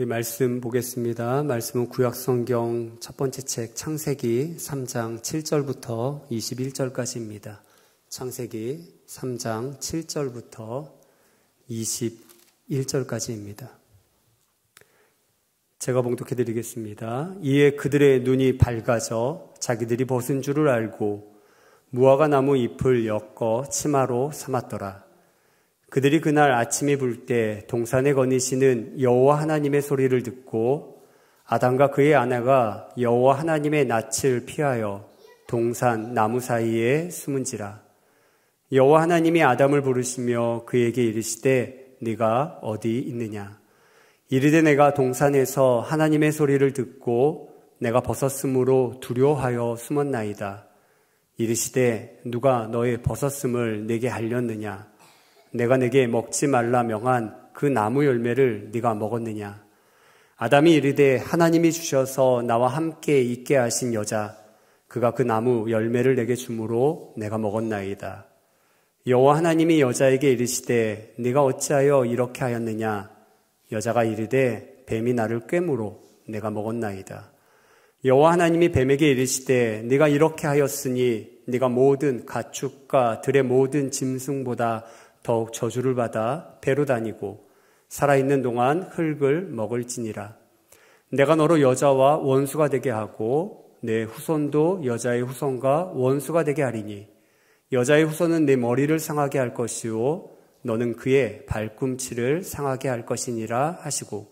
우리 말씀 보겠습니다. 말씀은 구약성경 첫 번째 책 창세기 3장 7절부터 21절까지입니다. 창세기 3장 7절부터 21절까지입니다. 제가 봉독해 드리겠습니다. 이에 그들의 눈이 밝아져 자기들이 벗은 줄을 알고 무화과 나무 잎을 엮어 치마로 삼았더라. 그들이 그날 아침이 불 때 동산에 거니시는 여호와 하나님의 소리를 듣고 아담과 그의 아내가 여호와 하나님의 낯을 피하여 동산 나무 사이에 숨은지라. 여호와 하나님이 아담을 부르시며 그에게 이르시되 네가 어디 있느냐. 이르되 내가 동산에서 하나님의 소리를 듣고 내가 벗었으므로 두려워하여 숨었나이다. 이르시되 누가 너의 벗었음을 내게 알렸느냐. 내가 내게 먹지 말라 명한 그 나무 열매를 네가 먹었느냐. 아담이 이르되 하나님이 주셔서 나와 함께 있게 하신 여자 그가 그 나무 열매를 내게 주므로 내가 먹었나이다. 여호와 하나님이 여자에게 이르시되 네가 어찌하여 이렇게 하였느냐. 여자가 이르되 뱀이 나를 꿰므로 내가 먹었나이다. 여호와 하나님이 뱀에게 이르시되 네가 이렇게 하였으니 네가 모든 가축과 들의 모든 짐승보다 더욱 저주를 받아 배로 다니고 살아있는 동안 흙을 먹을지니라. 내가 너로 여자와 원수가 되게 하고 내 후손도 여자의 후손과 원수가 되게 하리니 여자의 후손은 내 머리를 상하게 할 것이요 너는 그의 발꿈치를 상하게 할 것이니라 하시고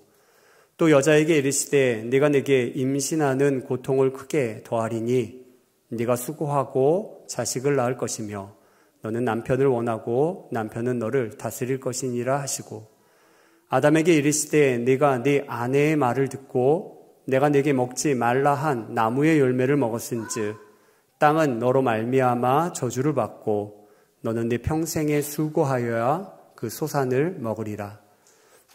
또 여자에게 이르시되 네가 내게 임신하는 고통을 크게 더하리니 네가 수고하고 자식을 낳을 것이며 너는 남편을 원하고 남편은 너를 다스릴 것이니라 하시고 아담에게 이르시되 네가 네 아내의 말을 듣고 내가 네게 먹지 말라 한 나무의 열매를 먹었은즉 땅은 너로 말미암아 저주를 받고 너는 네 평생에 수고하여야 그 소산을 먹으리라.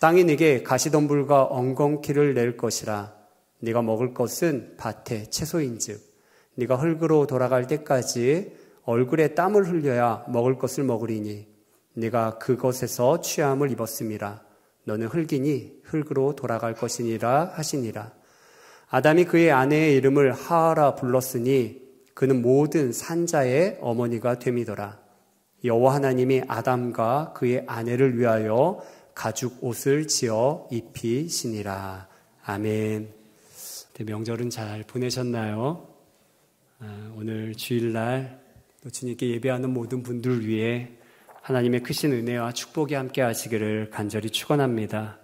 땅이 네게 가시덤불과 엉겅퀴를 낼 것이라. 네가 먹을 것은 밭의 채소인즉 네가 흙으로 돌아갈 때까지 얼굴에 땀을 흘려야 먹을 것을 먹으리니 네가 그것에서 취함을 입었음이라. 너는 흙이니 흙으로 돌아갈 것이니라 하시니라. 아담이 그의 아내의 이름을 하하라 불렀으니 그는 모든 산자의 어머니가 됨이더라. 여호와 하나님이 아담과 그의 아내를 위하여 가죽 옷을 지어 입히시니라. 아멘. 명절은 잘 보내셨나요? 오늘 주일날 또 주님께 예배하는 모든 분들을 위해 하나님의 크신 은혜와 축복이 함께 하시기를 간절히 축원합니다.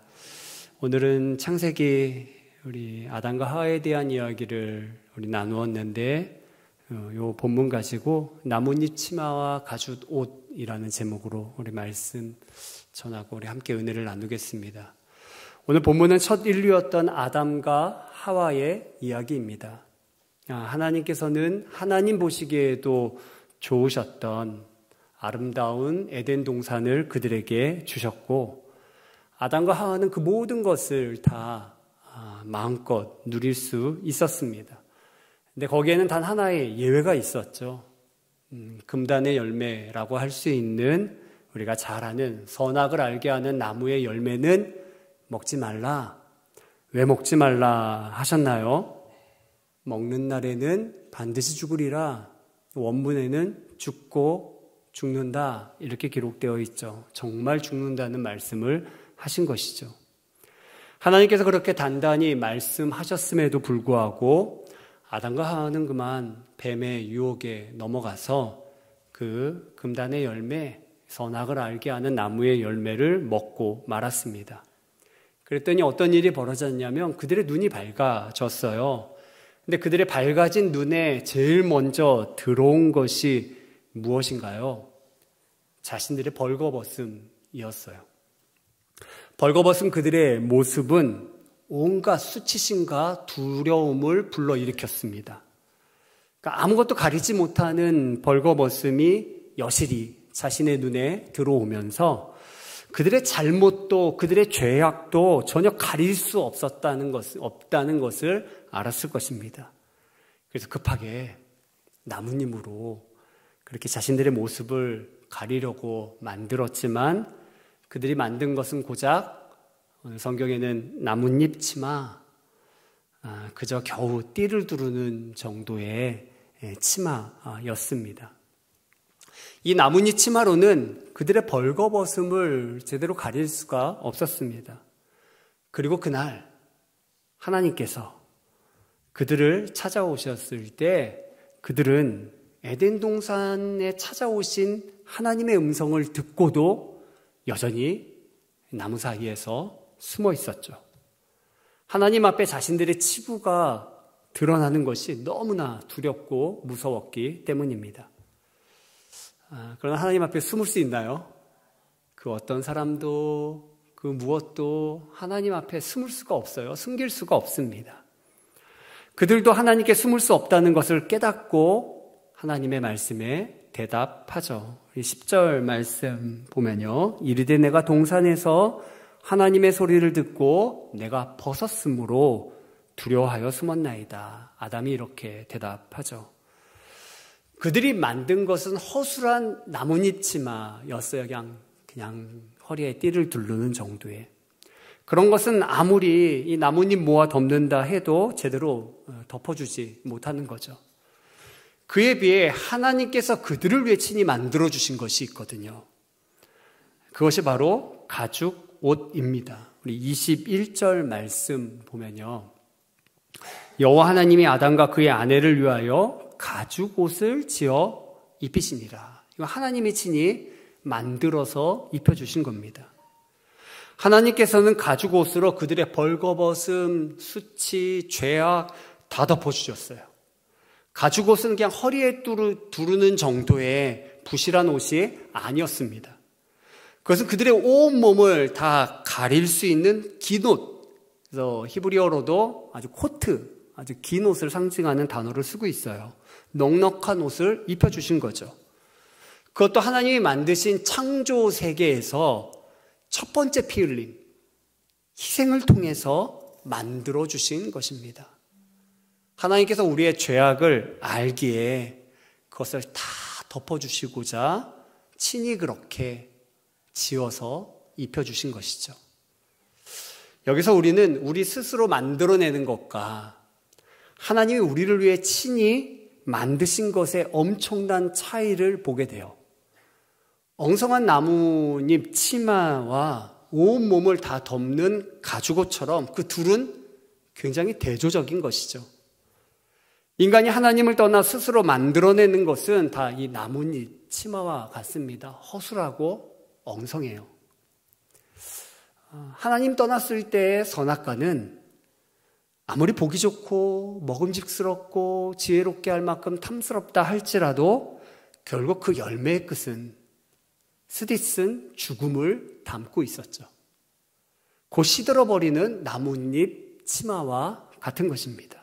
오늘은 창세기 우리 아담과 하와에 대한 이야기를 우리 나누었는데 요 본문 가지고 나뭇잎 치마와 가죽 옷이라는 제목으로 우리 말씀 전하고 우리 함께 은혜를 나누겠습니다. 오늘 본문은 첫 인류였던 아담과 하와의 이야기입니다. 하나님께서는 하나님 보시기에도 좋으셨던 아름다운 에덴 동산을 그들에게 주셨고 아담과 하와는 그 모든 것을 다 마음껏 누릴 수 있었습니다. 근데 거기에는 단 하나의 예외가 있었죠. 금단의 열매라고 할 수 있는 우리가 잘 아는 선악을 알게 하는 나무의 열매는 먹지 말라. 왜 먹지 말라 하셨나요? 먹는 날에는 반드시 죽으리라. 원문에는 죽고 죽는다 이렇게 기록되어 있죠. 정말 죽는다는 말씀을 하신 것이죠. 하나님께서 그렇게 단단히 말씀하셨음에도 불구하고 아담과 하와는 그만 뱀의 유혹에 넘어가서 그 금단의 열매, 선악을 알게 하는 나무의 열매를 먹고 말았습니다. 그랬더니 어떤 일이 벌어졌냐면 그들의 눈이 밝아졌어요. 근데 그들의 밝아진 눈에 제일 먼저 들어온 것이 무엇인가요? 자신들의 벌거벗음이었어요. 벌거벗은 그들의 모습은 온갖 수치심과 두려움을 불러일으켰습니다. 그러니까 아무것도 가리지 못하는 벌거벗음이 여실히 자신의 눈에 들어오면서 그들의 잘못도 그들의 죄악도 전혀 가릴 수 없다는 것을 알았을 것입니다. 그래서 급하게 나뭇잎으로 그렇게 자신들의 모습을 가리려고 만들었지만 그들이 만든 것은 고작 오늘 성경에는 나뭇잎 치마, 그저 겨우 띠를 두르는 정도의 치마였습니다. 이 나뭇잎 치마로는 그들의 벌거벗음을 제대로 가릴 수가 없었습니다. 그리고 그날 하나님께서 그들을 찾아오셨을 때 그들은 에덴 동산에 찾아오신 하나님의 음성을 듣고도 여전히 나무 사이에서 숨어 있었죠. 하나님 앞에 자신들의 치부가 드러나는 것이 너무나 두렵고 무서웠기 때문입니다. 그러나 하나님 앞에 숨을 수 있나요? 그 어떤 사람도 그 무엇도 하나님 앞에 숨을 수가 없어요. 숨길 수가 없습니다. 그들도 하나님께 숨을 수 없다는 것을 깨닫고 하나님의 말씀에 대답하죠. 10절 말씀 보면요. 이르되 내가 동산에서 하나님의 소리를 듣고 내가 벗었으므로 두려워하여 숨었나이다. 아담이 이렇게 대답하죠. 그들이 만든 것은 허술한 나뭇잎 치마였어요. 그냥 허리에 띠를 두르는 정도의. 그런 것은 아무리 이 나뭇잎 모아 덮는다 해도 제대로 덮어주지 못하는 거죠. 그에 비해 하나님께서 그들을 위해 친히 만들어주신 것이 있거든요. 그것이 바로 가죽 옷입니다. 우리 21절 말씀 보면요. 여호와 하나님이 아담과 그의 아내를 위하여 가죽 옷을 지어 입히시니라. 이거 하나님이 친히 만들어서 입혀주신 겁니다. 하나님께서는 가죽 옷으로 그들의 벌거벗음, 수치, 죄악 다 덮어주셨어요. 가죽 옷은 그냥 허리에 두르는 정도의 부실한 옷이 아니었습니다. 그것은 그들의 온 몸을 다 가릴 수 있는 긴 옷. 그래서 히브리어로도 아주 코트, 아주 긴 옷을 상징하는 단어를 쓰고 있어요. 넉넉한 옷을 입혀주신 거죠. 그것도 하나님이 만드신 창조 세계에서 첫 번째 피 흘림, 희생을 통해서 만들어주신 것입니다. 하나님께서 우리의 죄악을 알기에 그것을 다 덮어주시고자 친히 그렇게 지어서 입혀주신 것이죠. 여기서 우리는 우리 스스로 만들어내는 것과 하나님이 우리를 위해 친히 만드신 것의 엄청난 차이를 보게 돼요. 엉성한 나뭇잎 치마와 온몸을 다 덮는 가죽옷처럼 그 둘은 굉장히 대조적인 것이죠. 인간이 하나님을 떠나 스스로 만들어내는 것은 다 이 나뭇잎 치마와 같습니다. 허술하고 엉성해요. 하나님 떠났을 때의 선악과는 아무리 보기 좋고 먹음직스럽고 지혜롭게 할 만큼 탐스럽다 할지라도 결국 그 열매의 끝은 스디쓴 죽음을 담고 있었죠. 곧 시들어버리는 나뭇잎 치마와 같은 것입니다.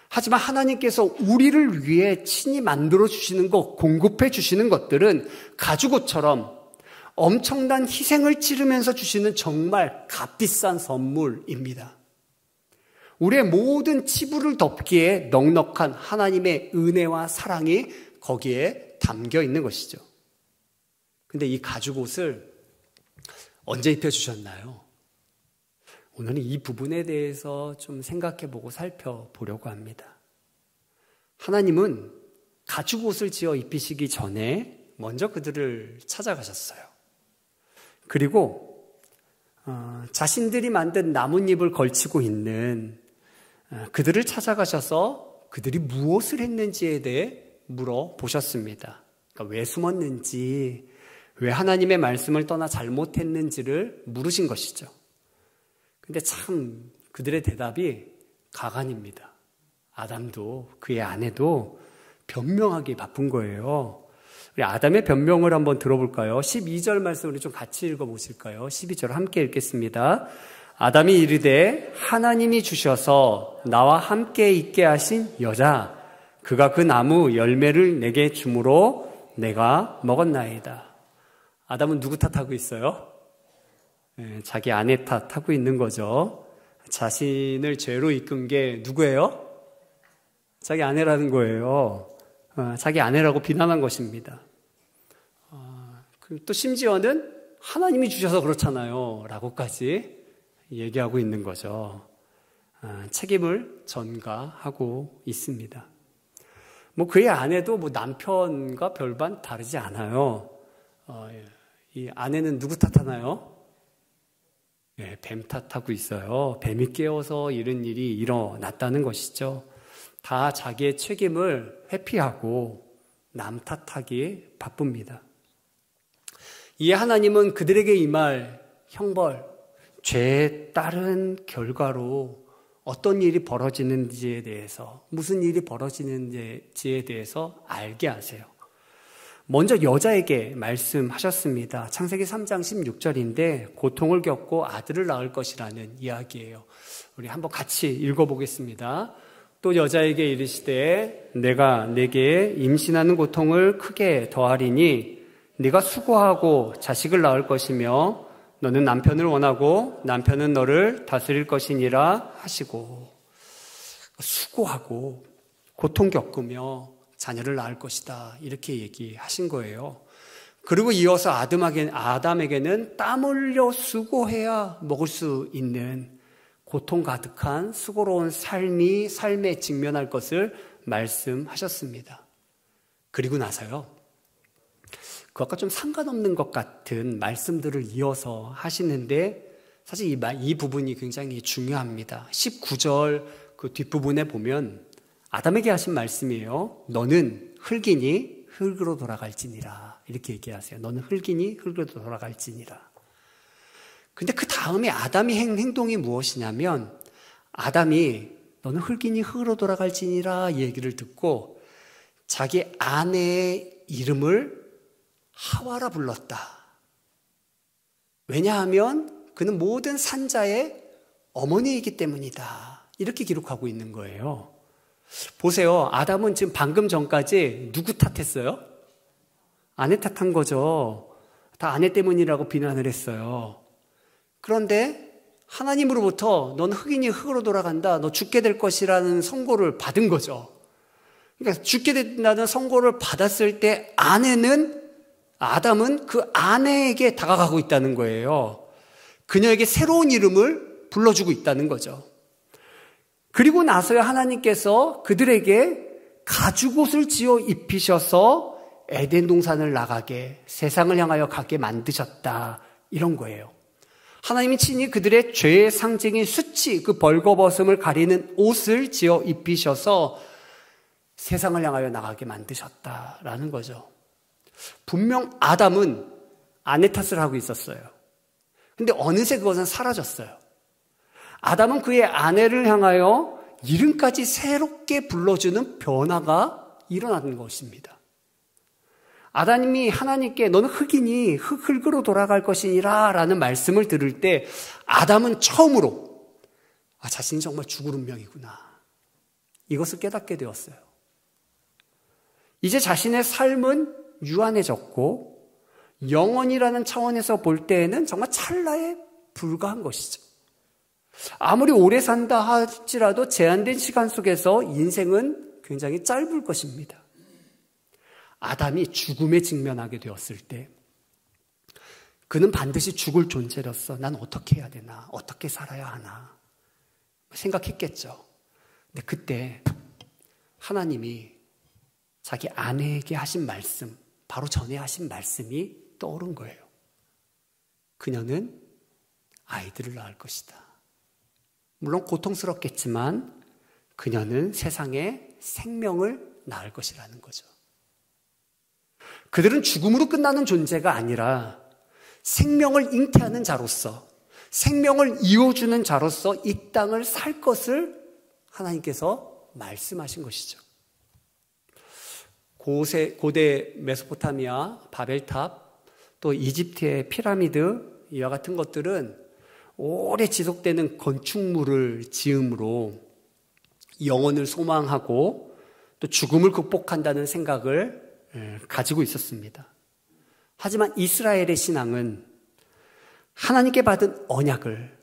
하지만 하나님께서 우리를 위해 친히 만들어주시는 것, 공급해 주시는 것들은 가죽옷처럼 엄청난 희생을 치르면서 주시는 정말 값비싼 선물입니다. 우리의 모든 치부를 덮기에 넉넉한 하나님의 은혜와 사랑이 거기에 담겨 있는 것이죠. 근데 이 가죽옷을 언제 입혀주셨나요? 오늘은 이 부분에 대해서 좀 생각해보고 살펴보려고 합니다. 하나님은 가죽옷을 지어 입히시기 전에 먼저 그들을 찾아가셨어요. 그리고 자신들이 만든 나뭇잎을 걸치고 있는 그들을 찾아가셔서 그들이 무엇을 했는지에 대해 물어보셨습니다. 그러니까 왜 숨었는지, 왜 하나님의 말씀을 떠나 잘못했는지를 물으신 것이죠. 근데 참 그들의 대답이 가관입니다. 아담도 그의 아내도 변명하기 바쁜 거예요. 우리 아담의 변명을 한번 들어볼까요? 12절 말씀 우리 좀 같이 읽어보실까요? 12절 함께 읽겠습니다. 아담이 이르되 하나님이 주셔서 나와 함께 있게 하신 여자, 그가 그 나무 열매를 내게 주므로 내가 먹었나이다. 아담은 누구 탓하고 있어요? 자기 아내 탓하고 있는 거죠. 자신을 죄로 이끈 게 누구예요? 자기 아내라는 거예요. 자기 아내라고 비난한 것입니다. 또 심지어는 하나님이 주셔서 그렇잖아요 라고까지 얘기하고 있는 거죠. 책임을 전가하고 있습니다. 뭐 그의 아내도 뭐 남편과 별반 다르지 않아요. 이 아내는 누구 탓하나요? 네, 뱀 탓하고 있어요. 뱀이 깨워서 이런 일이 일어났다는 것이죠. 다 자기의 책임을 회피하고 남 탓하기에 바쁩니다. 이에 하나님은 그들에게 임할 형벌, 죄에 따른 결과로 어떤 일이 벌어지는지에 대해서, 무슨 일이 벌어지는지에 대해서 알게 하세요. 먼저 여자에게 말씀하셨습니다. 창세기 3장 16절인데 고통을 겪고 아들을 낳을 것이라는 이야기예요. 우리 한번 같이 읽어보겠습니다. 또 여자에게 이르시되 내가 네게 임신하는 고통을 크게 더하리니 네가 수고하고 자식을 낳을 것이며 너는 남편을 원하고 남편은 너를 다스릴 것이니라 하시고, 수고하고 고통 겪으며 자녀를 낳을 것이다 이렇게 얘기하신 거예요. 그리고 이어서 아담에게는 땀 흘려 수고해야 먹을 수 있는 고통 가득한 수고로운 삶에 직면할 것을 말씀하셨습니다. 그리고 나서요, 그것과 좀 상관없는 것 같은 말씀들을 이어서 하시는데 사실 이 부분이 굉장히 중요합니다. 19절 그 뒷부분에 보면 아담에게 하신 말씀이에요. 너는 흙이니 흙으로 돌아갈지니라 이렇게 얘기하세요. 너는 흙이니 흙으로 돌아갈지니라. 근데 그 다음에 아담이 행동이 무엇이냐면, 아담이 너는 흙이니 흙으로 돌아갈지니라 얘기를 듣고 자기 아내의 이름을 하와라 불렀다. 왜냐하면 그는 모든 산자의 어머니이기 때문이다. 이렇게 기록하고 있는 거예요. 보세요. 아담은 지금 방금 전까지 누구 탓했어요? 아내 탓한 거죠. 다 아내 때문이라고 비난을 했어요. 그런데 하나님으로부터 넌 흙이니 흙으로 돌아간다. 너 죽게 될 것이라는 선고를 받은 거죠. 그러니까 죽게 된다는 선고를 받았을 때 아담은 그 아내에게 다가가고 있다는 거예요. 그녀에게 새로운 이름을 불러주고 있다는 거죠. 그리고 나서야 하나님께서 그들에게 가죽옷을 지어 입히셔서 에덴 동산을 나가게, 세상을 향하여 가게 만드셨다. 이런 거예요. 하나님이 친히 그들의 죄의 상징인 수치, 그 벌거벗음을 가리는 옷을 지어 입히셔서 세상을 향하여 나가게 만드셨다라는 거죠. 분명 아담은 아내 탓을 하고 있었어요. 근데 어느새 그것은 사라졌어요. 아담은 그의 아내를 향하여 이름까지 새롭게 불러주는 변화가 일어나는 것입니다. 아담이 하나님께 너는 흙이니 흙으로 돌아갈 것이니라 라는 말씀을 들을 때 아담은 처음으로 자신이 정말 죽을 운명이구나, 이것을 깨닫게 되었어요. 이제 자신의 삶은 유한해졌고 영원이라는 차원에서 볼 때에는 정말 찰나에 불과한 것이죠. 아무리 오래 산다 할지라도 제한된 시간 속에서 인생은 굉장히 짧을 것입니다. 아담이 죽음에 직면하게 되었을 때 그는 반드시 죽을 존재로서 난 어떻게 해야 되나, 어떻게 살아야 하나 생각했겠죠. 근데 그때 하나님이 자기 아내에게 하신 말씀, 바로 전에 하신 말씀이 떠오른 거예요. 그녀는 아이들을 낳을 것이다. 물론 고통스럽겠지만 그녀는 세상에 생명을 낳을 것이라는 거죠. 그들은 죽음으로 끝나는 존재가 아니라 생명을 잉태하는 자로서, 생명을 이어주는 자로서 이 땅을 살 것을 하나님께서 말씀하신 것이죠. 고대 메소포타미아, 바벨탑, 또 이집트의 피라미드 이와 같은 것들은 오래 지속되는 건축물을 지음으로 영혼을 소망하고 또 죽음을 극복한다는 생각을 가지고 있었습니다. 하지만 이스라엘의 신앙은 하나님께 받은 언약을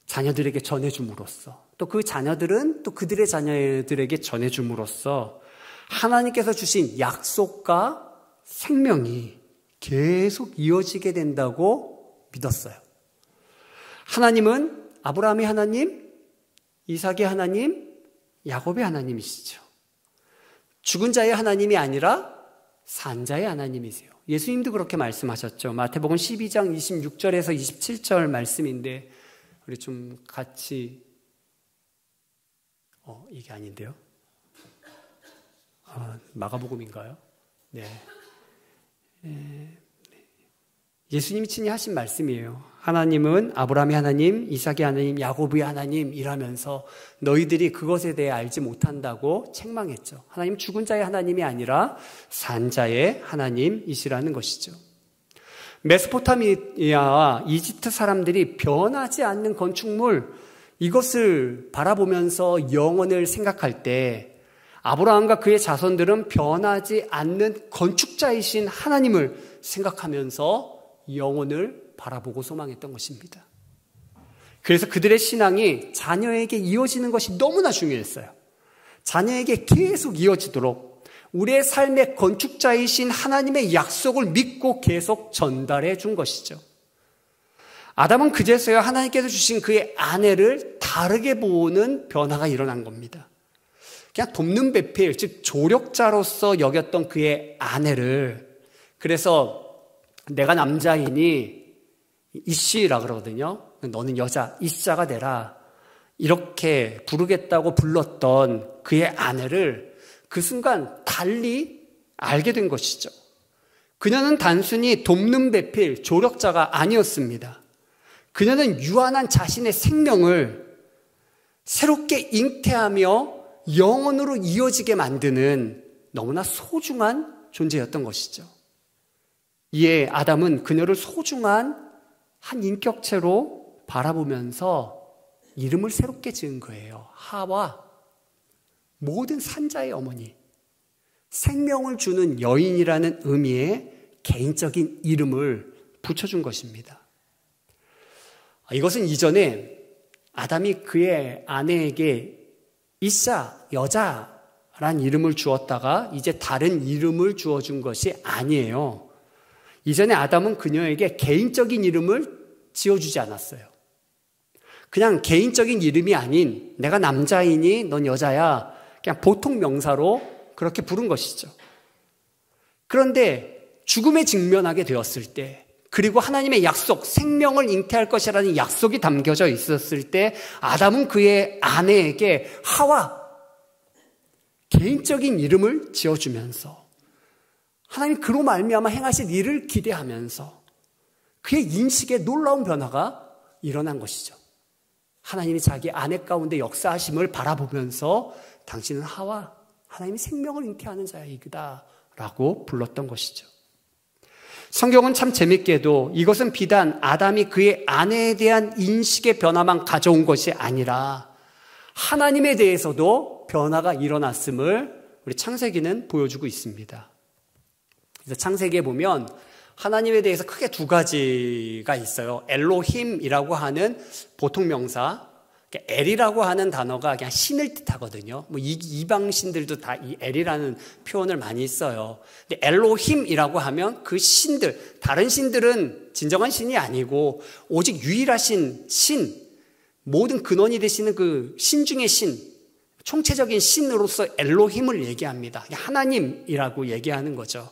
자녀들에게 전해줌으로써, 또 그 자녀들은 또 그들의 자녀들에게 전해줌으로써 하나님께서 주신 약속과 생명이 계속 이어지게 된다고 믿었어요. 하나님은 아브라함의 하나님, 이삭의 하나님, 야곱의 하나님이시죠. 죽은 자의 하나님이 아니라 산 자의 하나님이세요. 예수님도 그렇게 말씀하셨죠. 마태복음 12장 26절에서 27절 말씀인데 우리 좀 같이 이게 아닌데요. 마가복음인가요? 네. 예수님이 친히 하신 말씀이에요. 하나님은 아브라함의 하나님, 이삭의 하나님, 야곱의 하나님이라면서 너희들이 그것에 대해 알지 못한다고 책망했죠. 하나님 죽은 자의 하나님이 아니라 산 자의 하나님이시라는 것이죠. 메소포타미아와 이집트 사람들이 변하지 않는 건축물, 이것을 바라보면서 영원을 생각할 때 아브라함과 그의 자손들은 변하지 않는 건축자이신 하나님을 생각하면서 영혼을 바라보고 소망했던 것입니다. 그래서 그들의 신앙이 자녀에게 이어지는 것이 너무나 중요했어요. 자녀에게 계속 이어지도록 우리의 삶의 건축자이신 하나님의 약속을 믿고 계속 전달해 준 것이죠. 아담은 그제서야 하나님께서 주신 그의 아내를 다르게 보는 변화가 일어난 겁니다. 그냥 돕는 배필, 즉 조력자로서 여겼던 그의 아내를, 그래서 내가 남자이니 이씨라 그러거든요. 너는 여자, 이씨자가 되라, 이렇게 부르겠다고 불렀던 그의 아내를 그 순간 달리 알게 된 것이죠. 그녀는 단순히 돕는 배필, 조력자가 아니었습니다. 그녀는 유한한 자신의 생명을 새롭게 잉태하며 영원으로 이어지게 만드는 너무나 소중한 존재였던 것이죠. 이에 아담은 그녀를 소중한 한 인격체로 바라보면서 이름을 새롭게 지은 거예요. 하와, 모든 산자의 어머니, 생명을 주는 여인이라는 의미의 개인적인 이름을 붙여준 것입니다. 이것은 이전에 아담이 그의 아내에게 이샤, 여자란 이름을 주었다가 이제 다른 이름을 주어준 것이 아니에요. 이전에 아담은 그녀에게 개인적인 이름을 지어주지 않았어요. 그냥 개인적인 이름이 아닌 내가 남자이니 넌 여자야, 그냥 보통 명사로 그렇게 부른 것이죠. 그런데 죽음에 직면하게 되었을 때, 그리고 하나님의 약속, 생명을 잉태할 것이라는 약속이 담겨져 있었을 때 아담은 그의 아내에게 하와, 개인적인 이름을 지어주면서 하나님 그로 말미암아 행하실 일을 기대하면서 그의 인식에 놀라운 변화가 일어난 것이죠. 하나님이 자기 아내 가운데 역사하심을 바라보면서 당신은 하와, 하나님이 생명을 잉태하는 자이다 라고 불렀던 것이죠. 성경은 참 재밌게도 이것은 비단 아담이 그의 아내에 대한 인식의 변화만 가져온 것이 아니라 하나님에 대해서도 변화가 일어났음을 우리 창세기는 보여주고 있습니다. 그래서 창세기에 보면 하나님에 대해서 크게 두 가지가 있어요. 엘로힘이라고 하는 보통 명사, 엘이라고 하는 단어가 그냥 신을 뜻하거든요. 뭐 이방 신들도 다 이 엘이라는 표현을 많이 써요. 근데 엘로힘이라고 하면 그 신들, 다른 신들은 진정한 신이 아니고 오직 유일하신 신, 모든 근원이 되시는 그 신 중의 신, 총체적인 신으로서 엘로힘을 얘기합니다. 하나님이라고 얘기하는 거죠.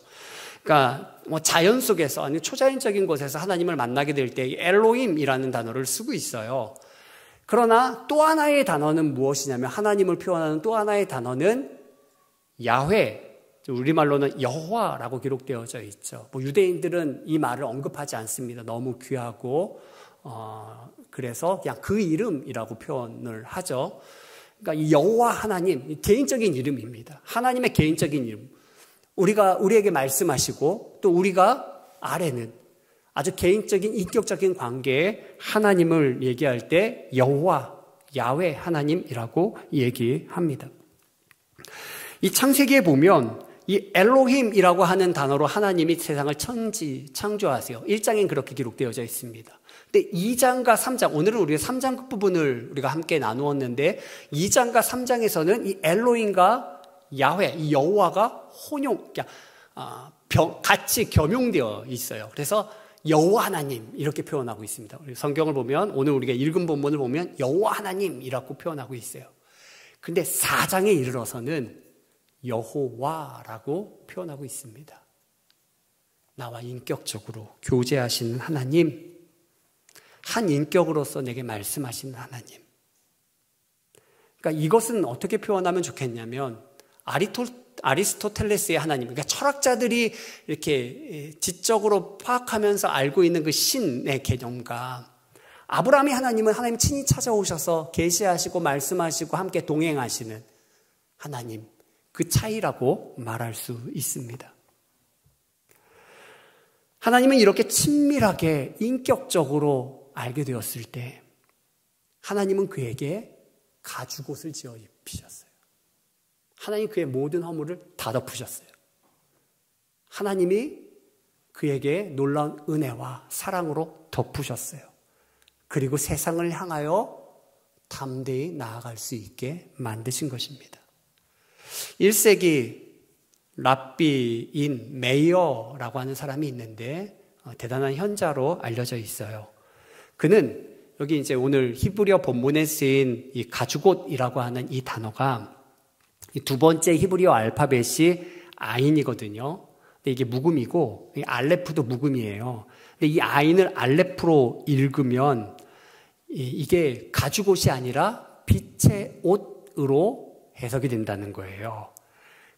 그러니까 뭐 자연 속에서 아니 초자연적인 곳에서 하나님을 만나게 될 때 엘로힘이라는 단어를 쓰고 있어요. 그러나 또 하나의 단어는 무엇이냐면, 하나님을 표현하는 또 하나의 단어는 야훼, 우리말로는 여호와라고 기록되어져 있죠. 뭐 유대인들은 이 말을 언급하지 않습니다. 너무 귀하고 그래서 그냥 그 이름이라고 표현을 하죠. 그러니까 이 여호와 하나님, 개인적인 이름입니다. 하나님의 개인적인 이름. 우리에게 말씀하시고 또 우리가 아뢰는 아주 개인적인 인격적인 관계에 하나님을 얘기할 때 여호와, 야훼 하나님이라고 얘기합니다. 이 창세기에 보면 이 엘로힘이라고 하는 단어로 하나님이 세상을 창조하세요. 1장엔 그렇게 기록되어져 있습니다. 근데 2장과 3장, 오늘은 우리가 3장 끝부분을 우리가 함께 나누었는데 2장과 3장에서는 이 엘로힘과 야훼, 이 여호와가 혼용, 같이 겸용되어 있어요. 그래서 여호와 하나님 이렇게 표현하고 있습니다. 성경을 보면 오늘 우리가 읽은 본문을 보면 여호와 하나님이라고 표현하고 있어요. 근데 4장에 이르러서는 여호와라고 표현하고 있습니다. 나와 인격적으로 교제하시는 하나님, 한 인격으로서 내게 말씀하시는 하나님. 그러니까 이것은 어떻게 표현하면 좋겠냐면 아리스토텔레스의 하나님, 그러니까 철학자들이 이렇게 지적으로 파악하면서 알고 있는 그 신의 개념과 아브라함의 하나님은 하나님 친히 찾아오셔서 계시하시고 말씀하시고 함께 동행하시는 하나님, 그 차이라고 말할 수 있습니다. 하나님은 이렇게 친밀하게 인격적으로 알게 되었을 때 하나님은 그에게 가죽옷을 지어 입히셨어요. 하나님 그의 모든 허물을 다 덮으셨어요. 하나님이 그에게 놀라운 은혜와 사랑으로 덮으셨어요. 그리고 세상을 향하여 담대히 나아갈 수 있게 만드신 것입니다. 1세기 랍비인 메이어라고 하는 사람이 있는데 대단한 현자로 알려져 있어요. 그는 여기 이제 오늘 히브리어 본문에 쓰인 이 가죽옷이라고 하는 이 단어가 두 번째 히브리어 알파벳이 아인이거든요. 근데 이게 묵음이고 알레프도 묵음이에요. 근데 이 아인을 알레프로 읽으면 이게 가죽옷이 아니라 빛의 옷으로 해석이 된다는 거예요.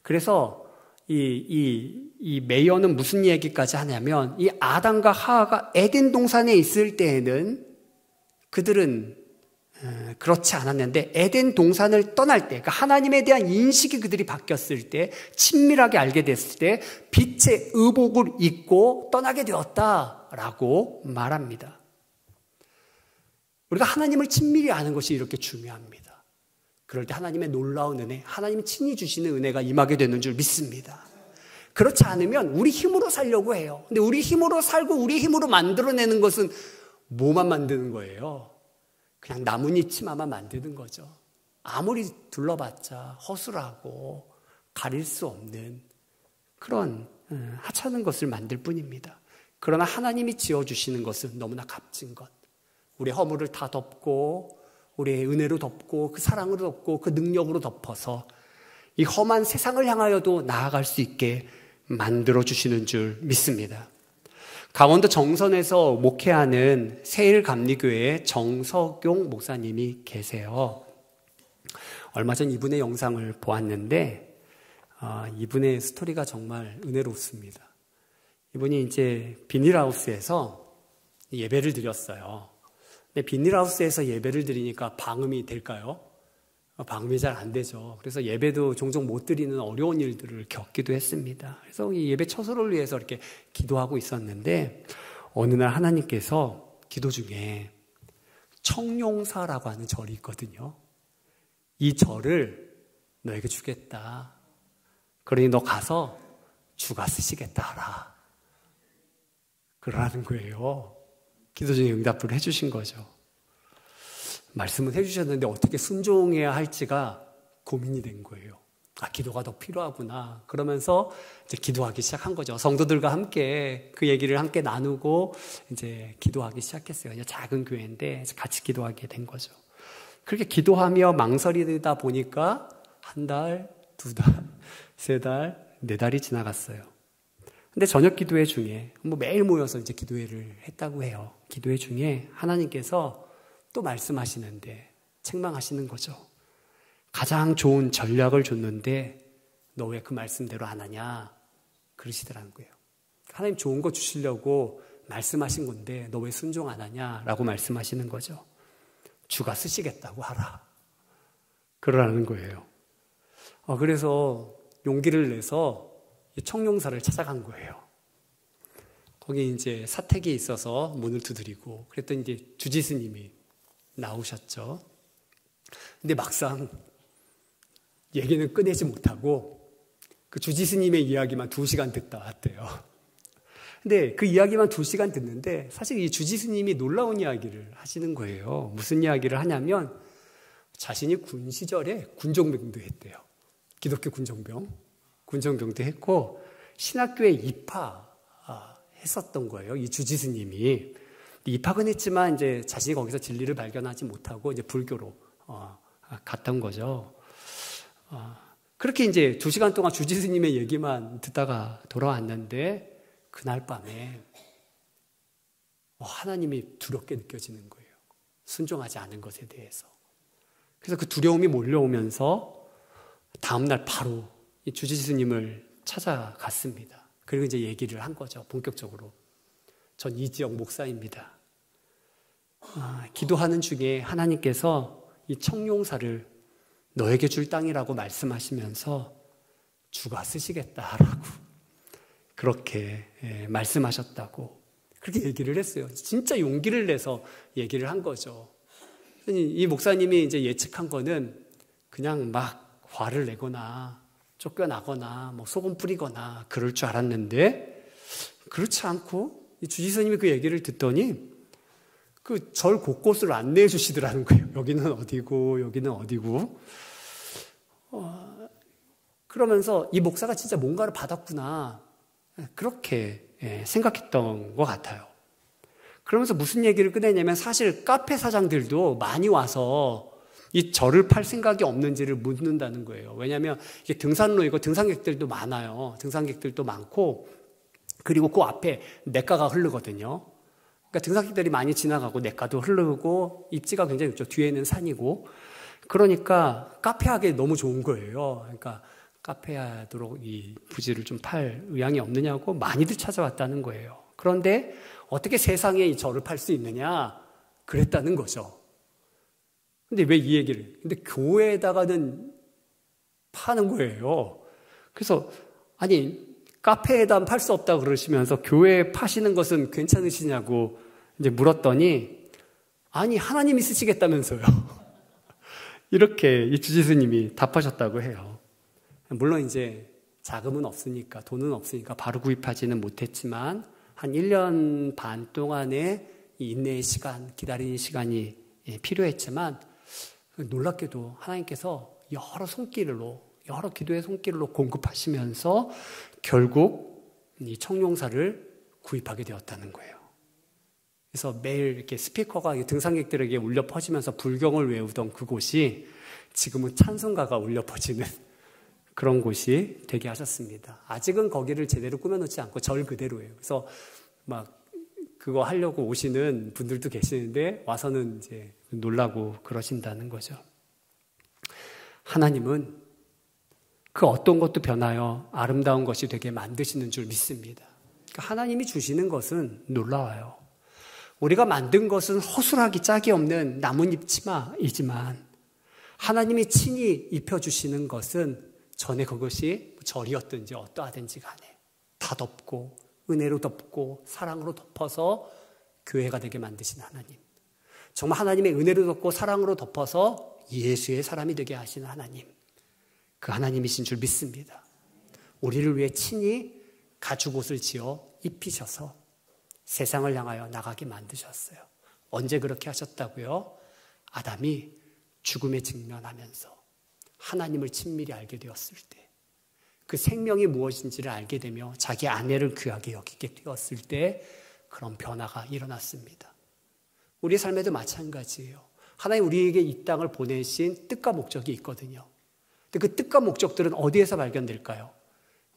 그래서 이 메이어는 무슨 얘기까지 하냐면 이 아담과 하와가 에덴 동산에 있을 때에는 그들은 그렇지 않았는데 에덴 동산을 떠날 때, 그러니까 하나님에 대한 인식이 그들이 바뀌었을 때, 친밀하게 알게 됐을 때 빛의 의복을 입고 떠나게 되었다라고 말합니다. 우리가 하나님을 친밀히 아는 것이 이렇게 중요합니다. 그럴 때 하나님의 놀라운 은혜, 하나님이 친히 주시는 은혜가 임하게 되는 줄 믿습니다. 그렇지 않으면 우리 힘으로 살려고 해요. 근데 우리 힘으로 살고 우리 힘으로 만들어내는 것은 뭐만 만드는 거예요? 그냥 나뭇잎 치마만 만드는 거죠. 아무리 둘러봤자 허술하고 가릴 수 없는 그런 하찮은 것을 만들 뿐입니다. 그러나 하나님이 지어주시는 것은 너무나 값진 것. 우리의 허물을 다 덮고 우리의 은혜로 덮고 그 사랑으로 덮고 그 능력으로 덮어서 이 험한 세상을 향하여도 나아갈 수 있게 만들어주시는 줄 믿습니다. 강원도 정선에서 목회하는 세일감리교회의 정석용 목사님이 계세요. 얼마 전 이분의 영상을 보았는데 이분의 스토리가 정말 은혜롭습니다. 이분이 이제 비닐하우스에서 예배를 드렸어요. 근데 비닐하우스에서 예배를 드리니까 방음이 될까요? 방음이 잘 안 되죠. 그래서 예배도 종종 못 드리는 어려운 일들을 겪기도 했습니다. 그래서 이 예배 처소를 위해서 이렇게 기도하고 있었는데 어느 날 하나님께서 기도 중에 청룡사라고 하는 절이 있거든요. 이 절을 너에게 주겠다. 그러니 너 가서 주가 쓰시겠다 하라. 그러라는 거예요. 기도 중에 응답을 해주신 거죠. 말씀은 해주셨는데 어떻게 순종해야 할지가 고민이 된 거예요. 기도가 더 필요하구나. 그러면서 이제 기도하기 시작한 거죠. 성도들과 함께 그 얘기를 함께 나누고 이제 기도하기 시작했어요. 그냥 작은 교회인데 같이 기도하게 된 거죠. 그렇게 기도하며 망설이다 보니까 한 달, 두 달, 세 달, 네 달이 지나갔어요. 근데 저녁 기도회 중에 매일 모여서 이제 기도회를 했다고 해요. 기도회 중에 하나님께서 또 말씀하시는데 책망하시는 거죠. 가장 좋은 전략을 줬는데 너 왜 그 말씀대로 안 하냐 그러시더라는 거예요. 하나님 좋은 거 주시려고 말씀하신 건데 너 왜 순종 안 하냐라고 말씀하시는 거죠. 주가 쓰시겠다고 하라 그러라는 거예요. 그래서 용기를 내서 청룡사를 찾아간 거예요. 거기 이제 사택이 있어서 문을 두드리고 그랬더니 이제 주지스님이 나오셨죠. 근데 막상 얘기는 꺼내지 못하고 그 주지스님의 이야기만 2시간 듣다 왔대요. 근데 그 이야기만 2시간 듣는데 사실 이 주지스님이 놀라운 이야기를 하시는 거예요. 무슨 이야기를 하냐면 자신이 군 시절에 군종병도 했대요. 기독교 군종병도 했고 신학교에 입학했었던 거예요. 이 주지스님이. 입학은 했지만 이제 자신이 거기서 진리를 발견하지 못하고 이제 불교로 갔던 거죠. 그렇게 이제 2시간 동안 주지스님의 얘기만 듣다가 돌아왔는데 그날 밤에 하나님이 두렵게 느껴지는 거예요. 순종하지 않은 것에 대해서. 그래서 그 두려움이 몰려오면서 다음날 바로 이 주지스님을 찾아갔습니다. 그리고 이제 얘기를 한 거죠. 본격적으로. 전 이지영 목사입니다. 기도하는 중에 하나님께서 이 청룡사를 너에게 줄 땅이라고 말씀하시면서 주가 쓰시겠다라고 그렇게 말씀하셨다고 그렇게 얘기를 했어요. 진짜 용기를 내서 얘기를 한 거죠. 이 목사님이 이제 예측한 거는 그냥 막 화를 내거나 쫓겨나거나 뭐 소금 뿌리거나 그럴 줄 알았는데 그렇지 않고 이 주지스님이 그 얘기를 듣더니 그 절 곳곳을 안내해 주시더라는 거예요. 여기는 어디고 여기는 어디고. 그러면서 이 목사가 진짜 뭔가를 받았구나 그렇게 생각했던 것 같아요. 그러면서 무슨 얘기를 꺼내냐면 사실 카페 사장들도 많이 와서 이 절을 팔 생각이 없는지를 묻는다는 거예요. 왜냐하면 이게 등산로이고 등산객들도 많아요. 등산객들도 많고 그리고 그 앞에 냇가가 흐르거든요. 그러니까 등산객들이 많이 지나가고 냇가도 흐르고 입지가 굉장히 좋죠. 뒤에는 산이고 그러니까 카페하기 너무 좋은 거예요. 그러니까 카페하도록 이 부지를 좀 팔 의향이 없느냐고 많이들 찾아왔다는 거예요. 그런데 어떻게 세상에 이 절을 팔 수 있느냐 그랬다는 거죠. 근데 왜 이 얘기를? 근데 교회에다가는 파는 거예요. 그래서 아니 카페에다 팔 수 없다고 그러시면서 교회에 파시는 것은 괜찮으시냐고 이제 물었더니 아니 하나님이 쓰시겠다면서요. 이렇게 이 주지스님이 답하셨다고 해요. 물론 이제 자금은 없으니까 돈은 없으니까 바로 구입하지는 못했지만 한 1년 반 동안의 인내의 시간, 기다리는 시간이 필요했지만 놀랍게도 하나님께서 여러 기도의 손길로 공급하시면서 결국 이 청룡사를 구입하게 되었다는 거예요. 그래서 매일 이렇게 스피커가 등산객들에게 울려 퍼지면서 불경을 외우던 그곳이 지금은 찬송가가 울려 퍼지는 그런 곳이 되게 하셨습니다. 아직은 거기를 제대로 꾸며놓지 않고 절 그대로예요. 그래서 막 그거 하려고 오시는 분들도 계시는데 와서는 이제 놀라고 그러신다는 거죠. 하나님은 그 어떤 것도 변하여 아름다운 것이 되게 만드시는 줄 믿습니다. 그러니까 하나님이 주시는 것은 놀라워요. 우리가 만든 것은 허술하기 짝이 없는 나뭇잎 치마이지만 하나님이 친히 입혀주시는 것은 전에 그것이 절이었든지 어떠하든지 간에 다 덮고 은혜로 덮고 사랑으로 덮어서 교회가 되게 만드신 하나님. 정말 하나님의 은혜로 덮고 사랑으로 덮어서 예수의 사람이 되게 하시는 하나님. 그 하나님이신 줄 믿습니다. 우리를 위해 친히 가죽옷을 지어 입히셔서 세상을 향하여 나가게 만드셨어요. 언제 그렇게 하셨다고요? 아담이 죽음에 직면하면서 하나님을 친밀히 알게 되었을 때, 그 생명이 무엇인지를 알게 되며 자기 아내를 귀하게 여기게 되었을 때 그런 변화가 일어났습니다. 우리의 삶에도 마찬가지예요. 하나님 우리에게 이 땅을 보내신 뜻과 목적이 있거든요. 근데 그 뜻과 목적들은 어디에서 발견될까요?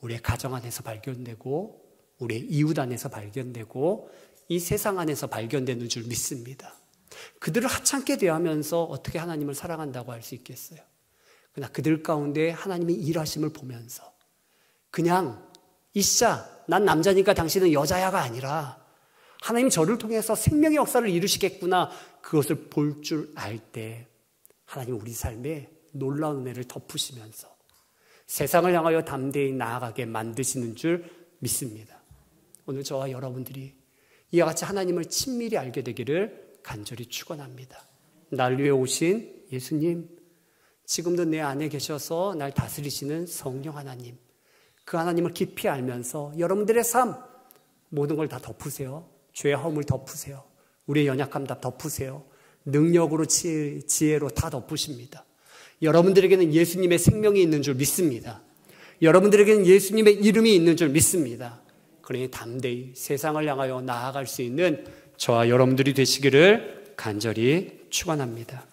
우리의 가정 안에서 발견되고 우리의 이웃 안에서 발견되고 이 세상 안에서 발견되는 줄 믿습니다. 그들을 하찮게 대하면서 어떻게 하나님을 사랑한다고 할 수 있겠어요? 그러나 그들 가운데 하나님의 일하심을 보면서 그냥 이씨야 난 남자니까 당신은 여자야가 아니라 하나님 저를 통해서 생명의 역사를 이루시겠구나 그것을 볼 줄 알 때 하나님 우리 삶에 놀라운 은혜를 덮으시면서 세상을 향하여 담대히 나아가게 만드시는 줄 믿습니다. 오늘 저와 여러분들이 이와 같이 하나님을 친밀히 알게 되기를 간절히 축원합니다. 날 위해 오신 예수님, 지금도 내 안에 계셔서 날 다스리시는 성령 하나님, 그 하나님을 깊이 알면서 여러분들의 삶 모든 걸 다 덮으세요. 죄의 허물 덮으세요. 우리의 연약함 다 덮으세요. 능력으로 지혜로 다 덮으십니다. 여러분들에게는 예수님의 생명이 있는 줄 믿습니다. 여러분들에게는 예수님의 이름이 있는 줄 믿습니다. 그러니 담대히 세상을 향하여 나아갈 수 있는 저와 여러분들이 되시기를 간절히 축원합니다.